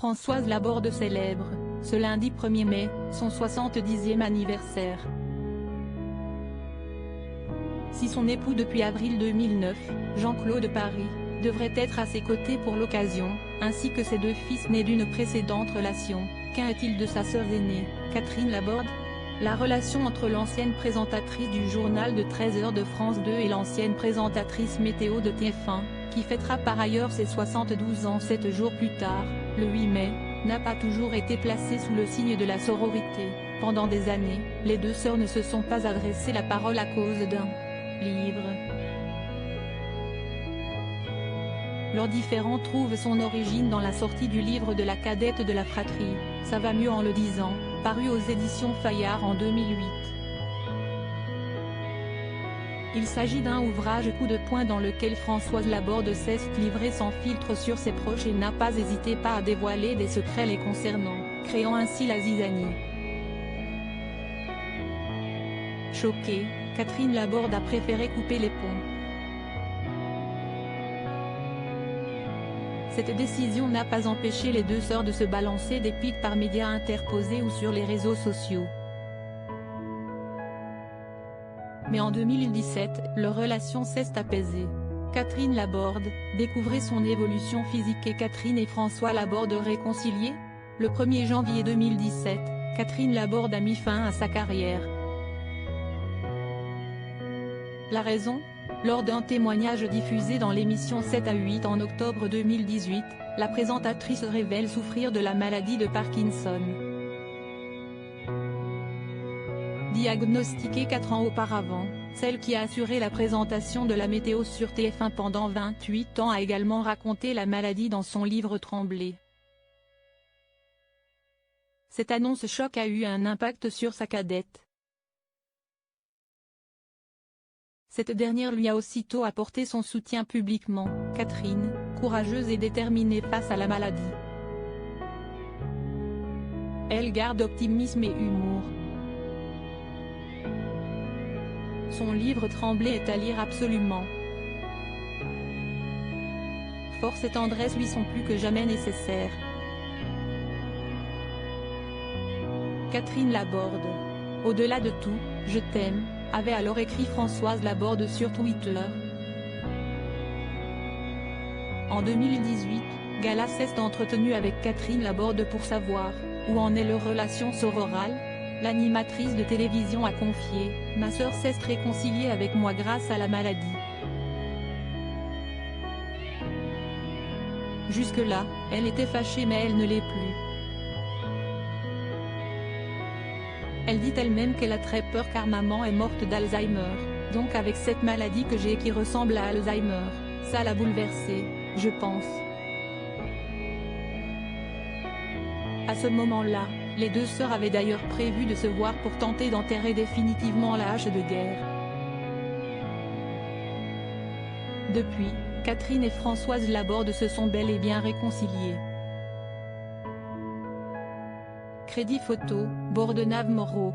Françoise Laborde célèbre, ce lundi 1er mai, son 70e anniversaire. Si son époux depuis avril 2009, Jean-Claude Paris, devrait être à ses côtés pour l'occasion, ainsi que ses deux fils nés d'une précédente relation, qu'en est-il de sa sœur aînée, Catherine Laborde? La relation entre l'ancienne présentatrice du journal de 13h de France 2 et l'ancienne présentatrice météo de TF1, qui fêtera par ailleurs ses 72 ans 7 jours plus tard, le 8 mai, n'a pas toujours été placée sous le signe de la sororité. Pendant des années, les deux sœurs ne se sont pas adressé la parole à cause d'un livre. Leur différend trouve son origine dans la sortie du livre de la cadette de la fratrie, Ça va mieux en le disant, paru aux éditions Fayard en 2008. Il s'agit d'un ouvrage coup de poing dans lequel Françoise Laborde s'est livrée sans filtre sur ses proches et n'a pas hésité à dévoiler des secrets les concernant, créant ainsi la zizanie. Choquée, Catherine Laborde a préféré couper les ponts. Cette décision n'a pas empêché les deux sœurs de se balancer des pics par médias interposés ou sur les réseaux sociaux. Mais en 2017, leur relation s'est apaisée. Catherine Laborde, découvrez son évolution physique et Catherine et François Laborde réconciliés? Le 1er janvier 2017, Catherine Laborde a mis fin à sa carrière. La raison? Lors d'un témoignage diffusé dans l'émission 7 à 8 en octobre 2018, la présentatrice révèle souffrir de la maladie de Parkinson. Diagnostiquée 4 ans auparavant, celle qui a assuré la présentation de la météo sur TF1 pendant 28 ans a également raconté la maladie dans son livre Trembler. Cette annonce choc a eu un impact sur sa cadette. Cette dernière lui a aussitôt apporté son soutien publiquement, Catherine, courageuse et déterminée face à la maladie. Elle garde optimisme et humour. Son livre Trembler est à lire absolument. Force et tendresse lui sont plus que jamais nécessaires. Catherine Laborde. Au-delà de tout, je t'aime, avait alors écrit Françoise Laborde sur Twitter. En 2018, Gala s'est entretenu avec Catherine Laborde pour savoir où en est leur relation sororale. L'animatrice de télévision a confié « Ma sœur s'est réconciliée avec moi grâce à la maladie. Jusque-là, elle était fâchée mais elle ne l'est plus. Elle dit elle-même qu'elle a très peur car maman est morte d'Alzheimer, donc avec cette maladie que j'ai qui ressemble à Alzheimer, ça l'a bouleversée, je pense. » À ce moment-là, les deux sœurs avaient d'ailleurs prévu de se voir pour tenter d'enterrer définitivement la hache de guerre. Depuis, Catherine et Françoise Laborde se sont bel et bien réconciliées. Crédit photo, Bordenave Moreau.